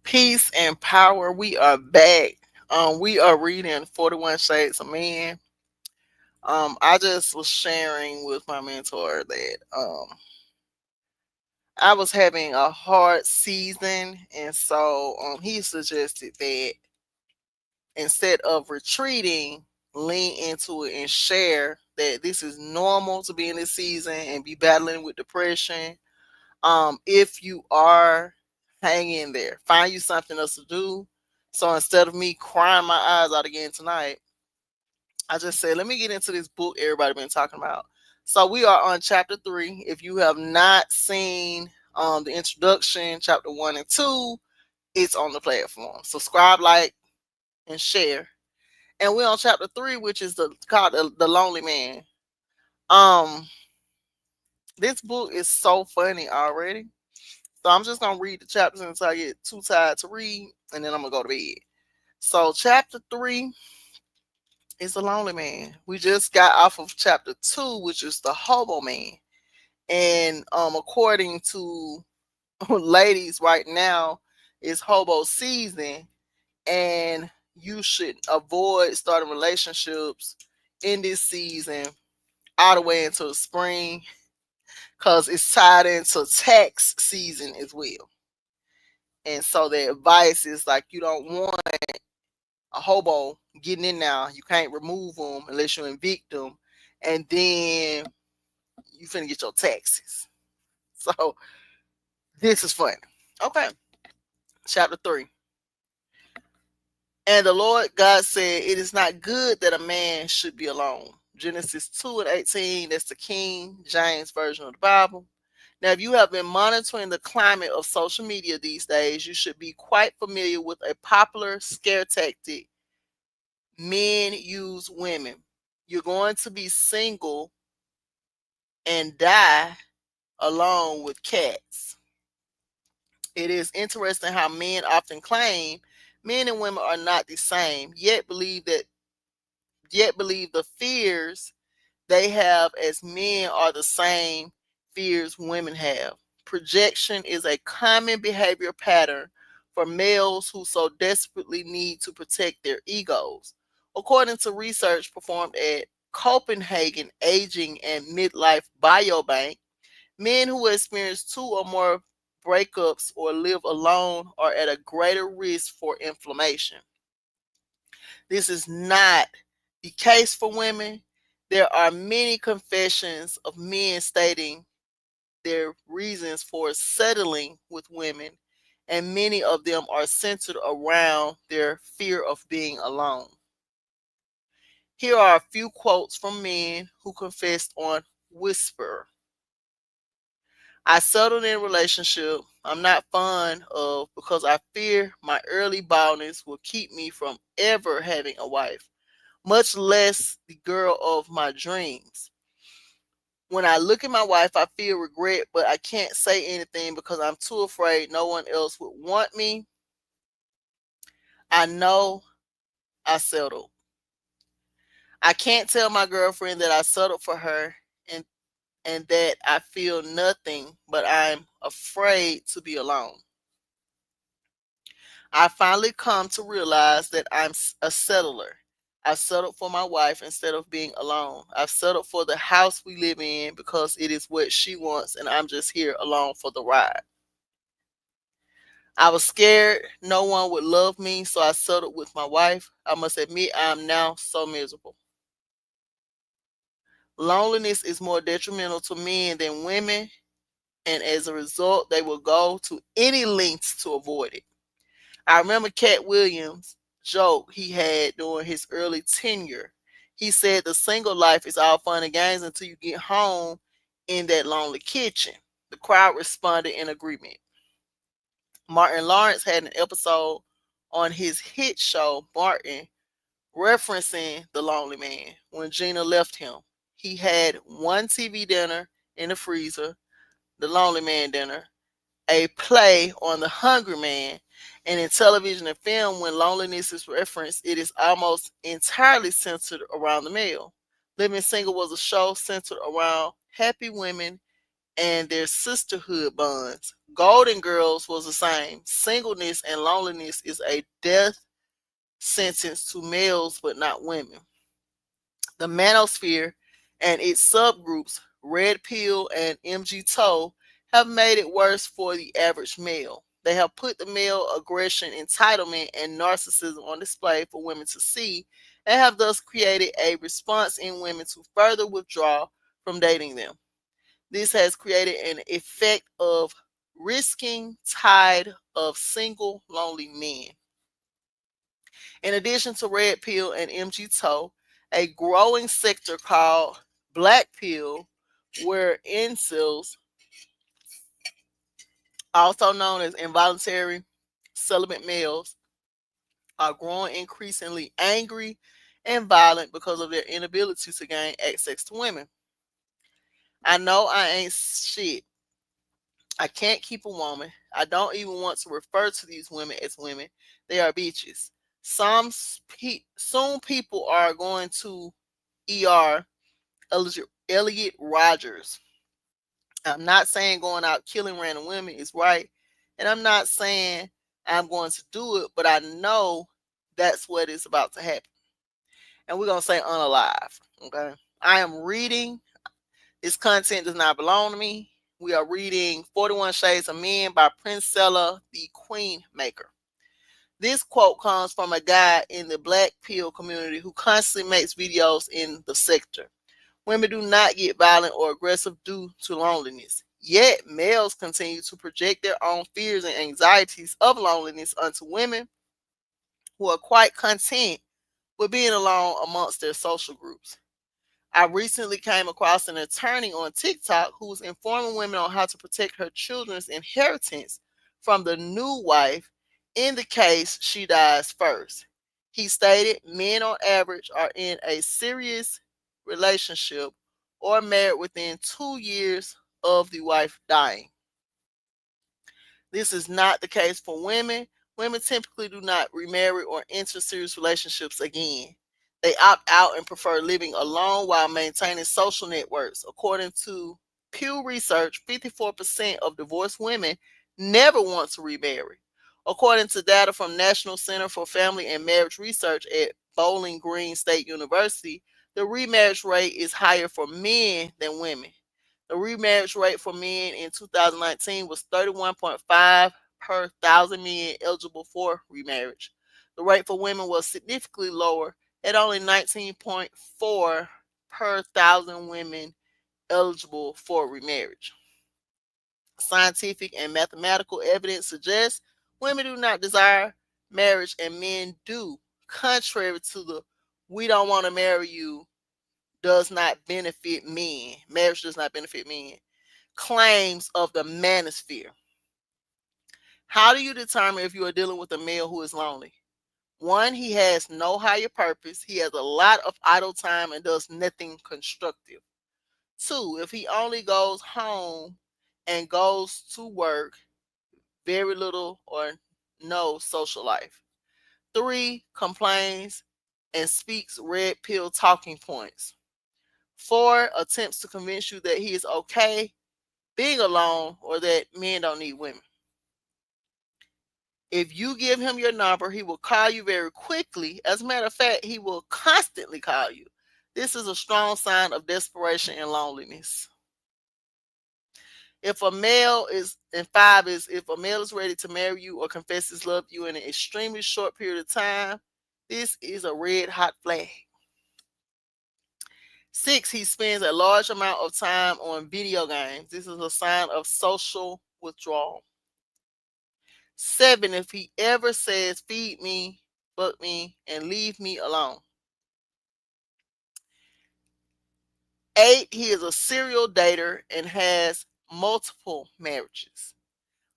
Peace and power. We are back. We are reading 41 Shades of Men. I just was sharing with my mentor that I was having a hard season, and so he suggested that instead of retreating, lean into it and share that this is normal to be in this season and be battling with depression. If you are, hang in there, find you something else to do. So instead of me crying my eyes out again tonight, I just said, let me get into this book everybody been talking about. So we are on chapter 3. If you have not seen the introduction, chapter 1 and 2, it's on the platform. Subscribe, like, and share. And we're on chapter 3, which is called the Lonely Man. Um, this book is so funny already. So I'm just gonna read the chapters until I get too tired to read, and then I'm gonna go to bed. So chapter 3 is the Lonely Man. We just got off of chapter 2, which is the Hobo Man. And according to ladies right now, it's hobo season, and you should avoid starting relationships in this season all the way until the spring, because it's tied into tax season as well. And so the advice is like, you don't want a hobo getting in now. You can't remove them unless you evict them, and then you finna get your taxes. So this is fun. Okay, chapter 3. And the Lord God said, it is not good that a man should be alone. Genesis 2 and 18, that's the King James Version of the Bible. Now, if you have been monitoring the climate of social media these days, you should be quite familiar with a popular scare tactic men use women. You're going to be single and die alone with cats. It is interesting how men often claim men and women are not the same, yet believe the fears they have as men are the same fears women have. Projection is a common behavior pattern for males who so desperately need to protect their egos. According to research performed at Copenhagen Aging and Midlife Biobank, men who experience 2 or more breakups or live alone are at a greater risk for inflammation. This is not the case for women. There are many confessions of men stating their reasons for settling with women, and many of them are centered around their fear of being alone. Here are a few quotes from men who confessed on Whisper. I settled in a relationship I'm not fond of because I fear my early baldness will keep me from ever having a wife, much less the girl of my dreams. When I look at my wife, I feel regret, but I can't say anything because I'm too afraid no one else would want me. I know I settled. I can't tell my girlfriend that I settled for her and that I feel nothing, but I'm afraid to be alone. I finally come to realize that I'm a settler. I settled for my wife instead of being alone. I've settled for the house we live in because it is what she wants, and I'm just here along for the ride. I was scared no one would love me, so I settled with my wife. I must admit, I am now so miserable. Loneliness is more detrimental to men than women, and as a result, they will go to any lengths to avoid it. I remember Cat Williams' joke he had during his early tenure. He said the single life is all fun and games until you get home in that lonely kitchen. The crowd responded in agreement. Martin Lawrence had an episode on his hit show, Martin, referencing the lonely man. When Gina left him, he had one TV dinner in the freezer, the lonely man dinner, a play on the hungry man, and in television and film, when loneliness is referenced, it is almost entirely centered around the male. Living Single was a show centered around happy women and their sisterhood bonds. Golden Girls was the same. Singleness and loneliness is a death sentence to males, but not women. The manosphere and its subgroups, Red Pill and MGTOW, have made it worse for the average male. They have put the male aggression, entitlement, and narcissism on display for women to see, and have thus created a response in women to further withdraw from dating them. This has created an effect of risking tide of single lonely men. In addition to Red Pill and MGTOW, a growing sector called Black Pill, where incels, also known as involuntary celibate males, are growing increasingly angry and violent because of their inability to gain access to women. I know I ain't shit. I can't keep a woman. I don't even want to refer to these women as women. They are bitches. Soon people are going to ER Elliot Rogers. I'm not saying going out killing random women is right. And I'm not saying I'm going to do it, but I know that's what is about to happen. And we're going to say unalive. Okay. I am reading. This content does not belong to me. We are reading 41 Shades of Men by Princella, the Queen Maker. This quote comes from a guy in the Black Pill community who constantly makes videos in the sector. Women do not get violent or aggressive due to loneliness. Yet, males continue to project their own fears and anxieties of loneliness onto women who are quite content with being alone amongst their social groups. I recently came across an attorney on TikTok who was informing women on how to protect her children's inheritance from the new wife in the case she dies first. He stated men on average are in a serious relationship or married within 2 years of the wife dying. This is not the case for women. Women typically do not remarry or enter serious relationships again. They opt out and prefer living alone while maintaining social networks. According to Pew Research, 54% of divorced women never want to remarry. According to data from National Center for Family and Marriage Research at Bowling Green State University, the remarriage rate is higher for men than women. The remarriage rate for men in 2019 was 31.5 per thousand men eligible for remarriage. The rate for women was significantly lower at only 19.4 per thousand women eligible for remarriage. Scientific and mathematical evidence suggests women do not desire marriage and men do, contrary to the we don't want to marry you does not benefit men. Marriage does not benefit men. Claims of the manosphere. How do you determine if you are dealing with a male who is lonely? One, he has no higher purpose. He has a lot of idle time and does nothing constructive. Two, if he only goes home and goes to work, very little or no social life. Three, complains and speaks red pill talking points. Four, attempts to convince you that he is okay being alone or that men don't need women. If you give him your number, he will call you very quickly. As a matter of fact, he will constantly call you. This is a strong sign of desperation and loneliness. If a male is, and five is, if a male is ready to marry you or confess his love to you in an extremely short period of time, this is a red hot flag. Six, he spends a large amount of time on video games. This is a sign of social withdrawal. Seven, if he ever says, feed me, fuck me, and leave me alone. Eight, he is a serial dater and has multiple marriages.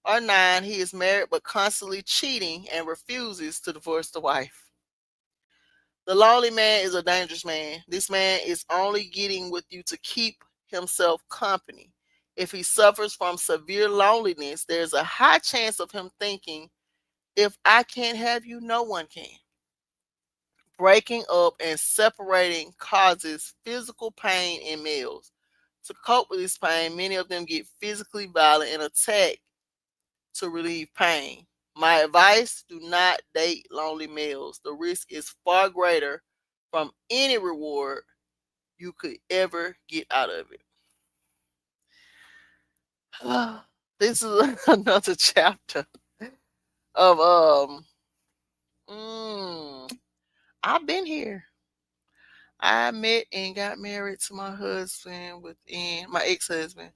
Or nine, he is married but constantly cheating and refuses to divorce the wife. The lonely man is a dangerous man. This man is only getting with you to keep himself company. If he suffers from severe loneliness, there's a high chance of him thinking, if I can't have you, no one can. Breaking up and separating causes physical pain in males. To cope with this pain, many of them get physically violent and attack to relieve pain. My advice, do not date lonely males. The risk is far greater from any reward you could ever get out of it. This is another chapter of mm, I've been here. I met and got married to my husband within my ex-husband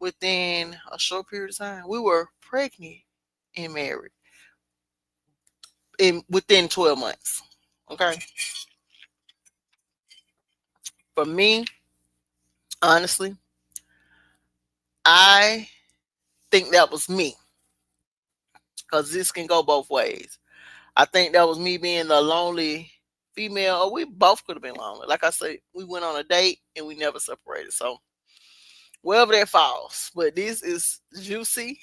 within a short period of time. We were pregnant and married in within 12 months. Okay. For me, honestly, I think that was me because this can go both ways. I think that was me being the lonely female, or we both could have been lonely. Like I said, we went on a date and we never separated. So wherever that falls. But this is juicy.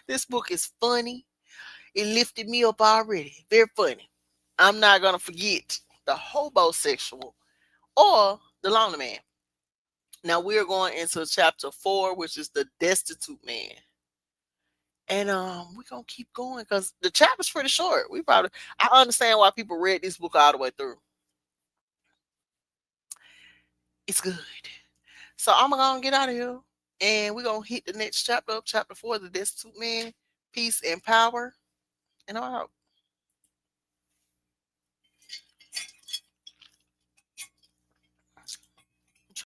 This book is funny. It lifted me up already. Very funny. I'm not gonna forget the hobosexual or the lonely man. Now we're going into chapter 4, which is the destitute man. And we're gonna keep going because the chapter's pretty short. I understand why people read this book all the way through. It's good. So I'm gonna get out of here and we're gonna hit the next chapter up, chapter 4, the destitute man, peace and power. And I'm out.